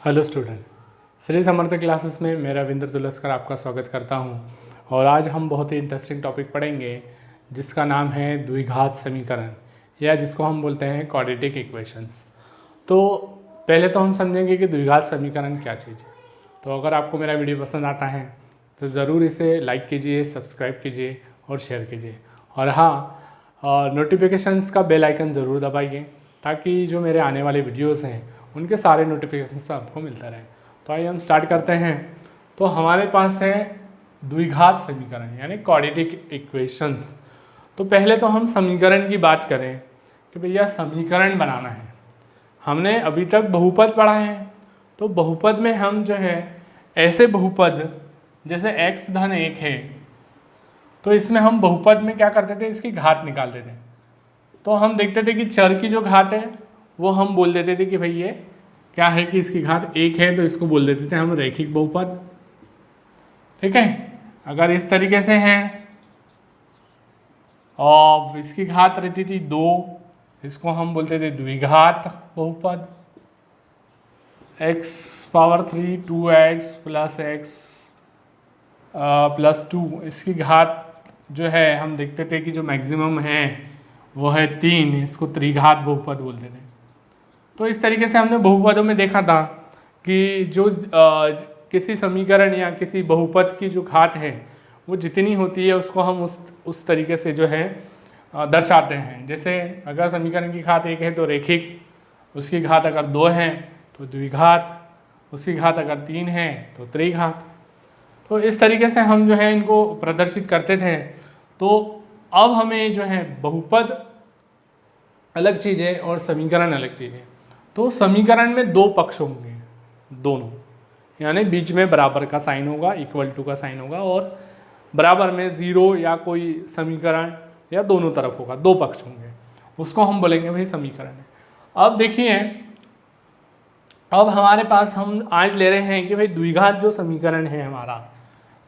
Hello student, Shri Samarth classes में मैं रविंद्र तुलस्कर आपका स्वागत करता हूं। और आज हम बहुत ही इंटरेस्टिंग टॉपिक पढ़ेंगे जिसका नाम है द्विघात समीकरण, या जिसको हम बोलते हैं क्वाड्रेटिक इक्वेशंस। तो पहले तो हम समझेंगे कि द्विघात समीकरण क्या चीज़ है। तो अगर आपको मेरा वीडियो पसंद आता है तो ज़रूर इसे लाइक कीजिए, सब्सक्राइब कीजिए और शेयर कीजिए। और हाँ, नोटिफिकेशंस का बेल आइकन ज़रूर दबाइए ताकि जो मेरे आने वाले वीडियोस हैं उनके सारे नोटिफिकेशंस आपको मिलते रहें। तो आइए हम स्टार्ट करते हैं। तो हमारे पास है द्विघात समीकरण यानी क्वाड्रेटिक इक्वेशंस। तो पहले तो हम समीकरण की बात करें कि भैया समीकरण बनाना है। हमने अभी तक बहुपद पढ़ा है, तो बहुपद में हम जो है ऐसे बहुपद जैसे x धन 1 है, तो इसमें हम बहुपद में क्या करते थे, इसकी घात निकालते थे। तो हम देखते थे कि चर की जो घात है वो हम बोल देते थे कि भाई ये क्या है कि इसकी घात 1 है, तो इसको बोल देते थे हम रैखिक बहुपद। ठीक है, अगर इस तरीके से है और इसकी घात रहती थी 2, इसको हम बोलते थे द्विघात बहुपद। x power 3 2x plus x plus 2, इसकी घात जो है हम देखते थे कि जो मैक्सिमम है वो है 3, इसको त्रिघात बहुपद बोलते थे। तो इस तरीके से हमने बहुपदों में देखा था कि जो किसी समीकरण या किसी बहुपद की जो घात है वो जितनी होती है उसको हम उस तरीके से जो है दर्शाते हैं। जैसे अगर समीकरण की घात 1 है तो रैखिक, उसकी घात अगर 2 है तो द्विघात, उसकी घात अगर 3 है तो त्रिघात। तो इस तरीके से हम जो है इनको प्रदर्शित करते थे। तो अब हमें जो है बहुपद अलग चीज़ है और समीकरण अलग चीज़ है। तो समीकरण में दो पक्ष होंगे, दोनों, यानी बीच में बराबर का साइन होगा, इक्वल टू का साइन होगा, और बराबर में जीरो या कोई समीकरण या दोनों तरफ होगा, दो पक्ष होंगे, उसको हम बोलेंगे भाई समीकरण है। अब देखिए, अब हमारे पास हम आज ले रहे हैं कि भाई द्विघात जो समीकरण है हमारा,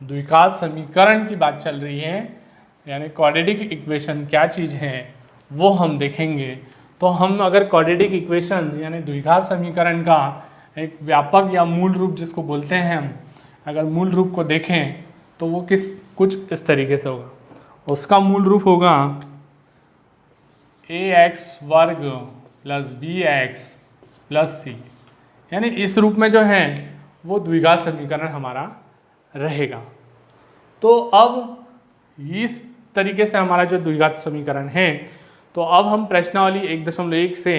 द्विघात समीकरण की बात चल रही है, यानी क्वाड्रेटिक इक्वेशन क्या चीज़ है वो हम देखेंगे। तो हम अगर क्वाड्रेटिक इक्वेशन यानी द्विघात समीकरण का एक व्यापक या मूल रूप जिसको बोलते हैं हम, अगर मूल रूप को देखें तो वो कुछ इस तरीके से होगा। उसका मूल रूप होगा ax वर्ग प्लस bx प्लस c, यानी इस रूप में जो है वो द्विघात समीकरण हमारा रहेगा। तो अब इस तरीके से हमारा जो द्विघात समीकरण है, तो अब हम प्रश्नावली 1.1 से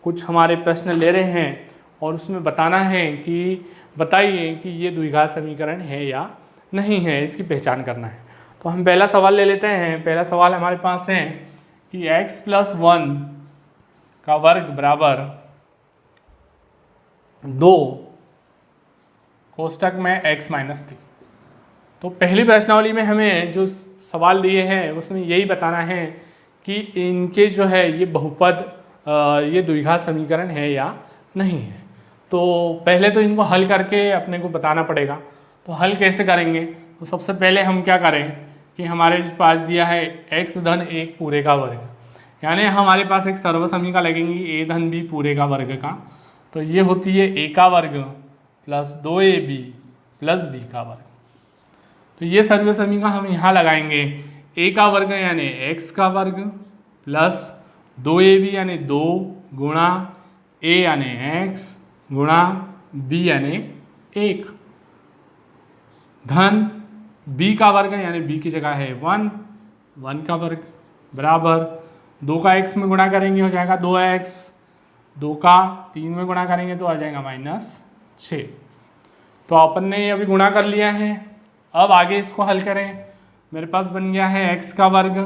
कुछ हमारे प्रश्न ले रहे हैं और उसमें बताना है कि बताइए कि ये द्विघात समीकरण है या नहीं है, इसकी पहचान करना है। तो हम पहला सवाल ले लेते हैं। पहला सवाल हमारे पास है कि x प्लस 1 का वर्ग बराबर 2 कोष्टक में x माइनस 3। तो पहली प्रश्नावली में हमें जो सवाल दिए हैं उसमें यही बताना है कि इनके जो है ये बहुपद ये द्विघात समीकरण है या नहीं है। तो पहले तो इनको हल करके अपने को बताना पड़ेगा। तो हल कैसे करेंगे, तो सबसे पहले हम क्या करें कि हमारे पास दिया है x धन 1 पूरे का वर्ग, यानी हमारे पास एक सर्वसमीका लगेंगी a धन b पूरे का वर्ग का। तो ये होती है a का वर्ग प्लस 2ab प्लस b का वर्ग। तो ये सर्वसमीका हम यहाँ लगाएंगे, a का वर्ग यानी x का वर्ग प्लस 2ab यानी 2 गुणा a यानी x गुणा b यानी 1 धन b का वर्ग यानी b की जगह है 1 का वर्ग बराबर 2 का x में गुणा करेंगे हो जाएगा 2x, 2 का 3 में गुणा करेंगे तो आ जाएगा -6। तो अपन ने अभी गुणा कर लिया है। अब आगे इसको हल करें। मेरे पास बन गया है x का वर्ग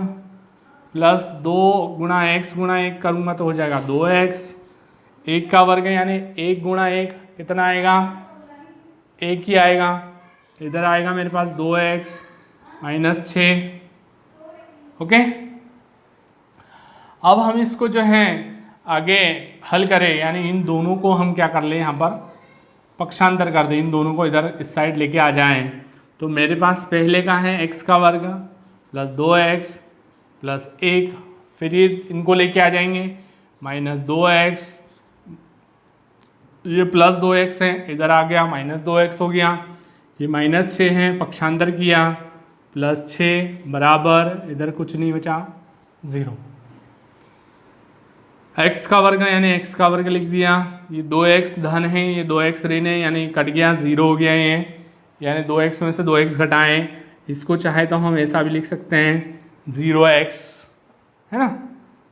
प्लस 2 गुणा x गुणा 1 करूँगा तो हो जाएगा 2x, 1 का वर्ग यानी 1 गुणा 1 कितना आएगा, 1 ही आएगा। इधर आएगा मेरे पास 2x माइनस 6। ओके, अब हम इसको जो है आगे हल करें, यानी इन दोनों को हम क्या कर लें, यहाँ पर पक्षांतर कर दें, इन दोनों को इधर इस साइड लेके आ जाएं। तो मेरे पास पहले का है x का वर्ग प्लस 2x प्लस 1, फिर ये इनको लेके आ जाएंगे -2x ये +2x है, इधर आ गया -2x हो गया, ये -6 है, पक्षांतर किया +6 बराबर इधर कुछ नहीं बचा 0। x का वर्ग यानी x का वर्ग लिख दिया, ये 2x धन है, ये 2x ऋण है, यानी कट गया 0 हो गया ये, यानी 2x में से 2x घटाएं, इसको चाहे तो हम ऐसा भी लिख सकते हैं 0x, है ना,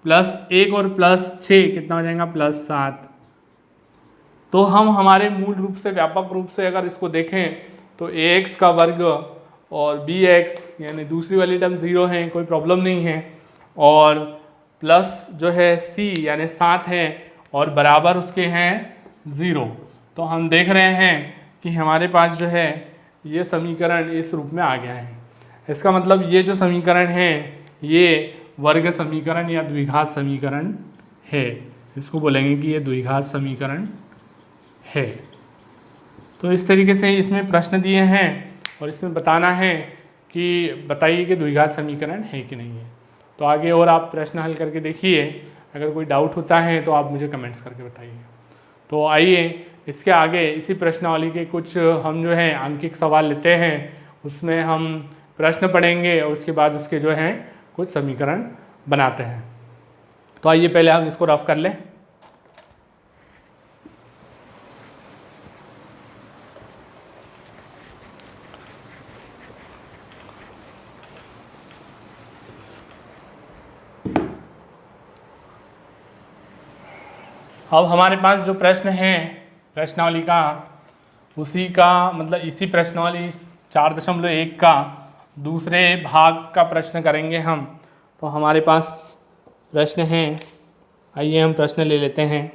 +1 और +6 कितना हो जाएगा +7। तो हम हमारे मूल रूप से व्यापक रूप से अगर इसको देखें तो ax का वर्ग और bx यानी दूसरी वाली टर्म 0 है, कोई प्रॉब्लम नहीं है, और प्लस जो है c यानी 7 है और बराबर उसके हैं 0। तो हम देख रहे हैं कि हमारे पास जो है ये समीकरण इस रूप में आ गया है। इसका मतलब ये जो समीकरण है ये वर्ग समीकरण या द्विघात समीकरण है, इसको बोलेंगे कि ये द्विघात समीकरण है। तो इस तरीके से इसमें प्रश्न दिए हैं और इसमें बताना है कि बताइए कि द्विघात समीकरण है कि नहीं है। तो आगे और आप प्रश्न हल करके देखिए, अगर कोई डाउट होता है तो आप मुझे कमेंट्स करके बताइए। तो आइए इसके आगे इसी प्रश्नावली के कुछ हम जो है आंकिक सवाल लेते हैं, उसमें हम प्रश्न पढ़ेंगे और उसके बाद उसके जो हैं कुछ समीकरण बनाते हैं। तो आइए पहले हम इसको रफ कर लें। अब हमारे पास जो प्रश्न है प्रश्नावली का, उसी का मतलब इसी प्रश्नावली 4.1 का दूसरे भाग का प्रश्न करेंगे हम। तो हमारे पास प्रश्न हैं, आइए हम प्रश्न ले लेते हैं।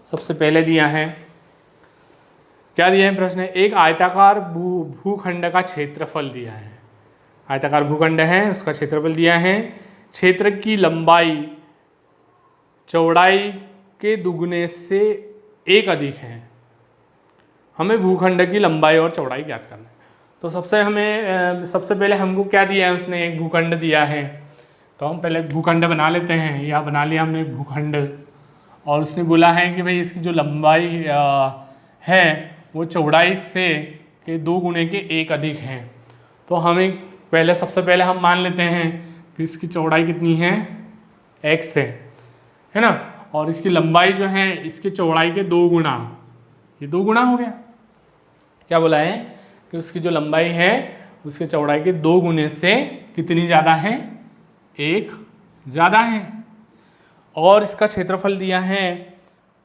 सबसे पहले दिया है, क्या दिया है प्रश्न, एक आयताकार भूखंड का क्षेत्रफल दिया है। आयताकार भूखंड है, उसका क्षेत्रफल दिया है, क्षेत्र की लंबाई चौड़ाई के दुगने से 1 अधिक है, हमें भूखंड की लंबाई और चौड़ाई ज्ञात करना है। तो सबसे पहले हमको क्या दिया है, उसने एक भूखंड दिया है, तो हम पहले भूखंड बना लेते हैं। यह बना लिया हमने भूखंड, और उसने बोला है कि भाई इसकी जो लंबाई है वो चौड़ाई से के 2 गुने के 1 अधिक है। तो हमें सबसे पहले हम मान लेते हैं कि इसकी चौड़ाई कितनी है, x है ना, और इसकी लंबाई जो है इसकी चौड़ाई के 2 गुना, ये 2 गुना हो गया। क्या बोला है कि उसकी जो लंबाई है उसके चौड़ाई के 2 गुने से कितनी ज़्यादा है, 1 ज़्यादा है। और इसका क्षेत्रफल दिया है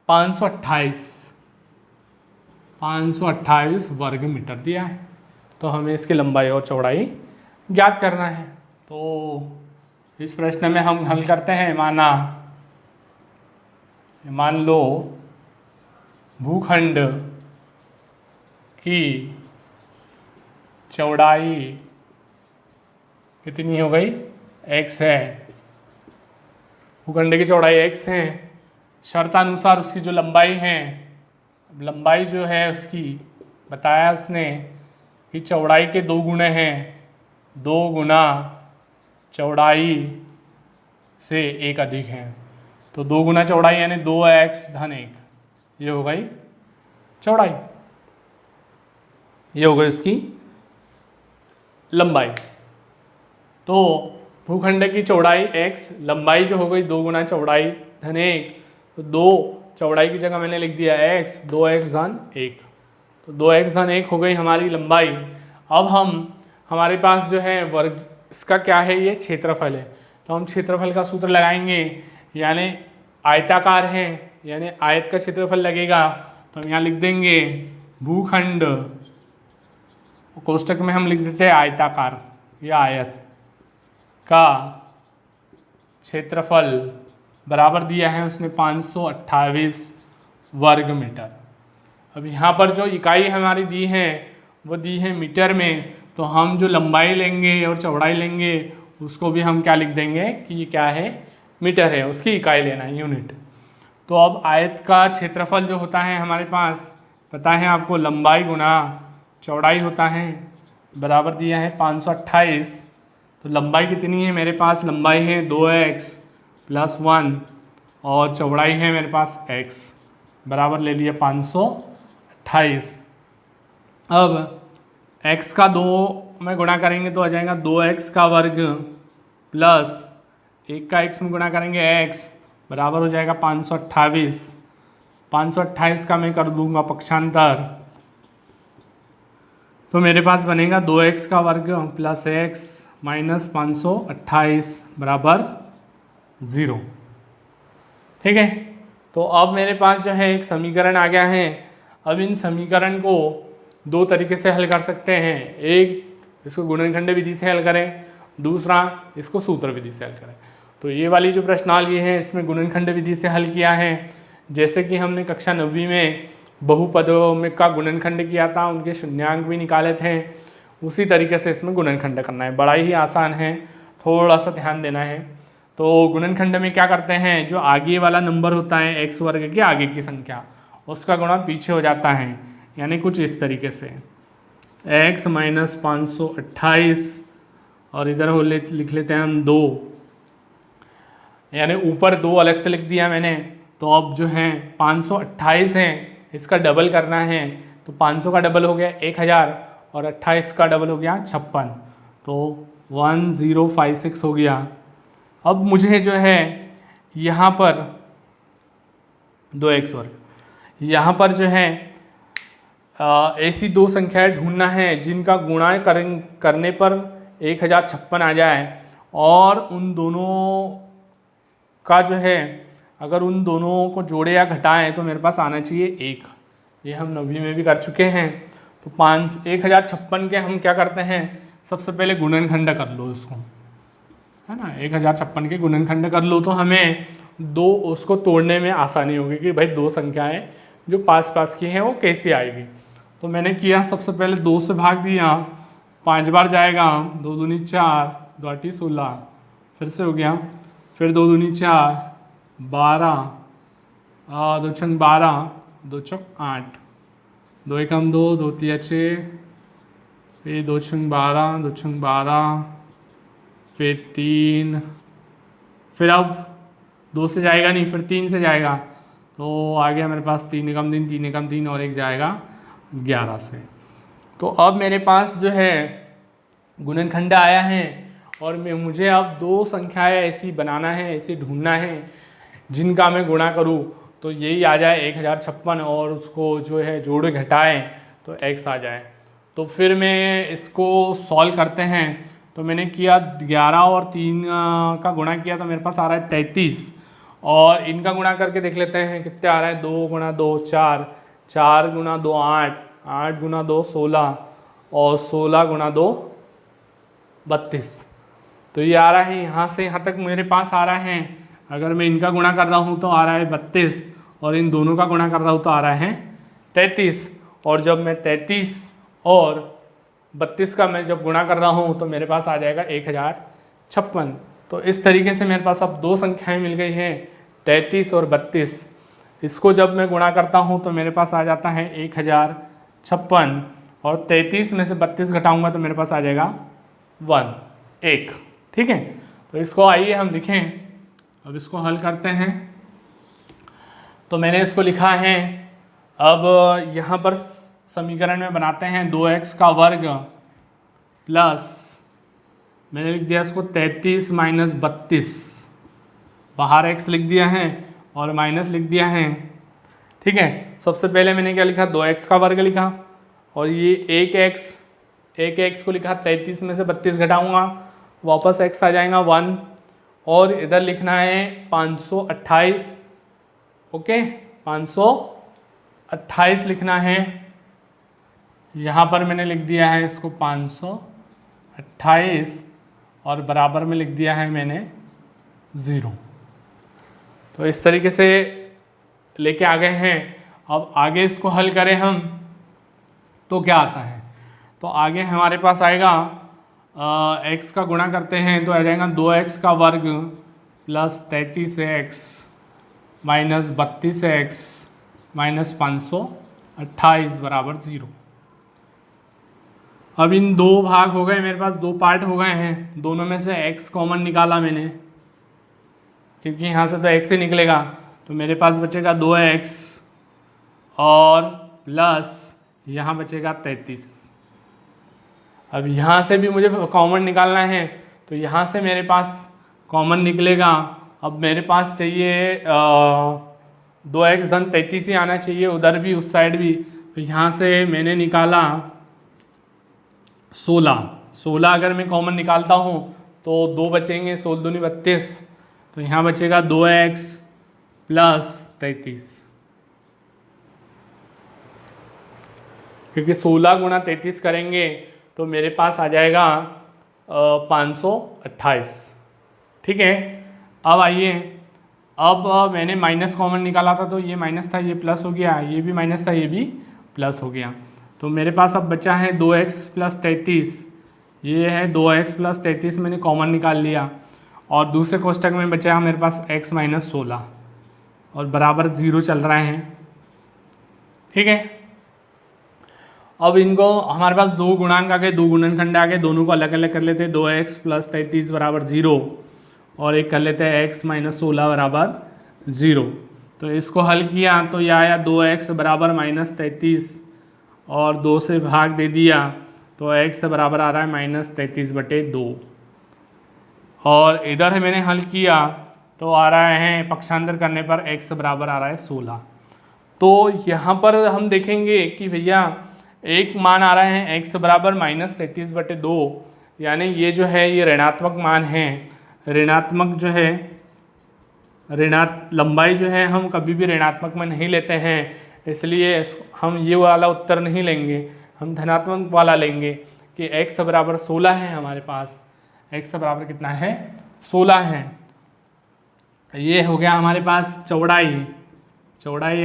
528 वर्ग मीटर दिया है। तो हमें इसकी लंबाई और चौड़ाई ज्ञात करना है। तो इस प्रश्न में हम हल करते हैं। मान लो भूखंड की चौड़ाई कितनी हो गई, x है, भूखंड की चौड़ाई x है, शर्तानुसार उसकी जो लंबाई है, लंबाई जो है उसकी बताया उसने कि चौड़ाई के 2 गुणे हैं, 2 गुना चौड़ाई से 1 अधिक है। तो 2 गुना चौड़ाई यानी 2x धन 1, ये हो गई चौड़ाई, ये हो गई उसकी लंबाई। तो भूखंड की चौड़ाई x, लंबाई जो हो गई 2 गुना चौड़ाई धन 1, तो 2 चौड़ाई की जगह मैंने लिख दिया x, 2x धन 1, तो 2x धन 1 हो गई हमारी लंबाई। अब हमारे पास जो है वर्ग, इसका क्या है, ये क्षेत्रफल है। तो हम क्षेत्रफल का सूत्र लगाएंगे, यानी आयताकार है यानी आयत का क्षेत्रफल लगेगा। तो हम यहाँ लिख देंगे भूखंड, कोष्टक में हम लिख देते हैं आयताकार या आयत का क्षेत्रफल बराबर दिया है उसने 528 वर्ग मीटर। अब यहाँ पर जो इकाई हमारी दी है वो दी है मीटर में, तो हम जो लंबाई लेंगे और चौड़ाई लेंगे उसको भी हम क्या लिख देंगे कि ये क्या है, मीटर है, उसकी इकाई लेना है, यूनिट। तो अब आयत का क्षेत्रफल जो होता है हमारे पास पता है आपको, लंबाई गुना चौड़ाई होता है, बराबर दिया है 528। तो लंबाई कितनी है मेरे पास, लंबाई है 2x + 1 और चौड़ाई है मेरे पास x बराबर ले लिया 528। अब x का 2 में गुणा करेंगे तो आ जाएगा 2x का वर्ग प्लस 1 का x में गुणा करेंगे x बराबर हो जाएगा 528। 528 का मैं कर दूंगा पक्षांतर, तो मेरे पास बनेगा 2x का वर्ग प्लस x माइनस 528 बराबर 0। ठीक है, तो अब मेरे पास जो है एक समीकरण आ गया है। अब इन समीकरण को दो तरीके से हल कर सकते हैं, एक इसको गुणनखंड विधि से हल करें, दूसरा इसको सूत्र विधि से हल करें। तो ये वाली जो प्रश्नावली है इसमें गुणनखंड विधि से हल किया है, जैसे कि हमने कक्षा 9वीं में बहुपदों में का गुणनखंड किया था, उनके शून्यांक भी निकाले थे, उसी तरीके से इसमें गुणनखंड करना है। बड़ा ही आसान है, थोड़ा सा ध्यान देना है। तो गुणनखंड में क्या करते हैं, जो आगे वाला नंबर होता है x वर्ग के आगे की संख्या, उसका गुणा पीछे हो जाता है, यानी कुछ इस तरीके से x माइनस 528 और इधर हो लिख लेते हैं हम 2, यानी ऊपर 2 अलग से लिख दिया मैंने। तो अब जो है 528 है, इसका डबल करना है, तो 500 का डबल हो गया 1000 और 28 का डबल हो गया 56, तो 1056 हो गया। अब मुझे जो है यहाँ पर 2x वर्ग, यहाँ पर जो है ऐसी दो संख्याएं ढूंढना है जिनका गुणा करने पर 1056 आ जाए, और उन दोनों का जो है अगर उन दोनों को जोड़े या घटाएं तो मेरे पास आना चाहिए 1। ये हम 9वीं में भी कर चुके हैं। तो 1056 के हम क्या करते हैं, सबसे पहले गुणनखंड कर लो इसको, है ना। 1056 के गुणनखंड कर लो तो हमें दो उसको तोड़ने में आसानी होगी कि भाई दो संख्याएं जो पास पास की हैं वो कैसे आएगी। तो मैंने किया, सबसे पहले 2 से भाग दिया, 5 बार जाएगा, 2 दूनी 4, 2 8 16, फिर से हो गया, फिर 2 दूनी 4, 12, 2 छंग 12, 2 चौक 8, 2 एकम 2, 2 तिया 6, फिर 2 छंग 12, 2 छंग 12, फिर 3, फिर अब 2 से जाएगा नहीं, फिर 3 से जाएगा, तो आ गया मेरे पास 3 एकम 3, 3 एकम 3 और एक जाएगा 11 से। तो अब मेरे पास जो है गुणनखंड आया है, और मुझे अब दो संख्याएं ऐसी बनाना है, ऐसी ढूंढना है जिनका मैं गुणा करूं तो यही आ जाए 1056, और उसको जो है जोड़े घटाएं तो x आ जाए। तो फिर मैं इसको सॉल्व करते हैं। तो मैंने किया 11 और 3 का गुणा किया तो मेरे पास आ रहा है 33, और इनका गुणा करके देख लेते हैं कितने आ रहा है। 2 गुणा 2 4, 4 गुणा 2 8, 8 गुणा 2 16, और 16 गुणा 2 32। तो ये आ रहा है, यहाँ से यहाँ तक मेरे पास आ रहा है। अगर मैं इनका गुणा कर रहा हूँ तो आ रहा है 32, और इन दोनों का गुणा कर रहा हूँ तो आ रहा है 33। और जब मैं 33 और 32 का मैं जब गुणा कर रहा हूँ तो मेरे पास आ जाएगा 1056। तो इस तरीके से मेरे पास अब दो संख्याएं मिल गई हैं, 33 और 32। इसको जब मैं गुणा करता हूँ तो मेरे पास आ जाता है 1056, और 33 में से 32 घटाऊंगा तो मेरे पास आ जाएगा 1। ठीक है, तो इसको आइए हम लिखें, अब इसको हल करते हैं। तो मैंने इसको लिखा है, अब यहाँ पर समीकरण में बनाते हैं 2x का वर्ग प्लस, मैंने लिख दिया इसको 33 माइनस 32, बाहर x लिख दिया है और माइनस लिख दिया है। ठीक है, सबसे पहले मैंने क्या लिखा, 2x का वर्ग लिखा, और ये 1x को लिखा, 33 में से 32 घटाऊंगा, वापस x आ जाएगा 1, और इधर लिखना है 528। ओके, 528 लिखना है, यहाँ पर मैंने लिख दिया है इसको 528, और बराबर में लिख दिया है मैंने 0। तो इस तरीके से लेके आ गए हैं। अब आगे इसको हल करें हम तो क्या आता है, तो आगे हमारे पास आएगा x का गुणा करते हैं तो आ जाएगा 2x का वर्ग plus 33x minus 32x minus 528 बराबर 0। अब इन दो भाग हो गए, मेरे पास दो पार्ट हो गए हैं, दोनों में से x कॉमन निकाला मैंने, क्योंकि यहाँ से तो x ही निकलेगा, तो मेरे पास बचेगा 2x और प्लस यहाँ बचेगा 33। अब यहाँ से भी मुझे कॉमन निकालना है, तो यहाँ से मेरे पास कॉमन निकलेगा। अब मेरे पास चाहिए 2x धन 33 ही आना चाहिए, उधर भी उस साइड भी। तो यहाँ से मैंने निकाला 16 अगर मैं कॉमन निकालता हूँ तो 2 बचेंगे, 16 दूनी 32। तो यहाँ बचेगा 2x प्लस 33, क्योंकि 16 गुणा 33 करेंगे तो मेरे पास आ जाएगा 528। ठीक है। अब आइए, अब मैंने माइनस कॉमन निकाला था, तो ये माइनस था, ये प्लस हो गया, ये भी माइनस था, ये भी प्लस हो गया। तो मेरे पास अब बचा है 2x प्लस 33। ये है 2x प्लस 33 मैंने कॉमन निकाल लिया, और दूसरे कोष्टक में बचा है मेरे पास x माइनस 16 और बराबर 0 चल रहे हैं। ठीक है। अब इनको हमारे पास 2 गुणांक आ गए, 2 गुणनखंड आ गए, दोनों को अलग अलग कर लेते हैं। 2x प्लस 33 बराबर 0 और एक कर लेते हैं x माइनस 16 बराबर 0। तो इसको हल किया तो यह आया 2x बराबर माइनस 33 और 2 से भाग दे दिया, तो x बराबर आ रहा है माइनस 33/2। और इधर है मैंने हल किया तो आ रहा है पक्षांतर करने पर x बराबर आ रहा है 16। तो यहाँ पर हम देखेंगे कि भैया एक मान आ रहे हैं x बराबर माइनस 33/2, यानी ये जो है ये ऋणात्मक मान है। ऋणात्मक जो है लंबाई जो है हम कभी भी ऋणात्मक में नहीं लेते हैं, इसलिए हम ये वाला उत्तर नहीं लेंगे, हम धनात्मक वाला लेंगे कि x बराबर 16 है। हमारे पास x बराबर कितना है, 16 है। ये हो गया हमारे पास चौड़ाई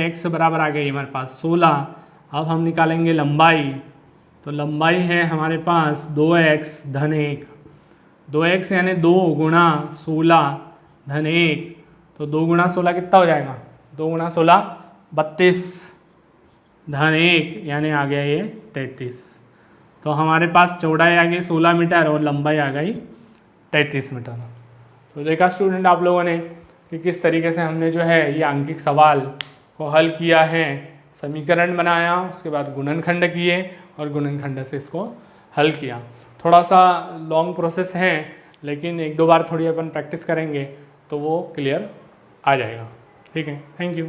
x बराबर आ गई हमारे पास 16। अब हम निकालेंगे लंबाई, तो लंबाई है हमारे पास 2x धन 1। 2x यानी 2 गुणा 16 धन 1, तो 2 गुणा 16 कितना हो जाएगा, 2 गुणा 16 32 धन 1 यानी आ गया ये 33। तो हमारे पास चौड़ाई आ गई 16 मीटर और लंबाई आ गई 33 मीटर। तो देखा स्टूडेंट आप लोगों ने कि किस तरीके से हमने जो है ये आंकिक सवाल को हल किया है, समीकरण बनाया, उसके बाद गुणनखंड किए और गुणनखंड से इसको हल किया। थोड़ा सा लॉन्ग प्रोसेस है, लेकिन 1-2 बार थोड़ी अपन प्रैक्टिस करेंगे तो वो क्लियर आ जाएगा। ठीक है, थैंक यू।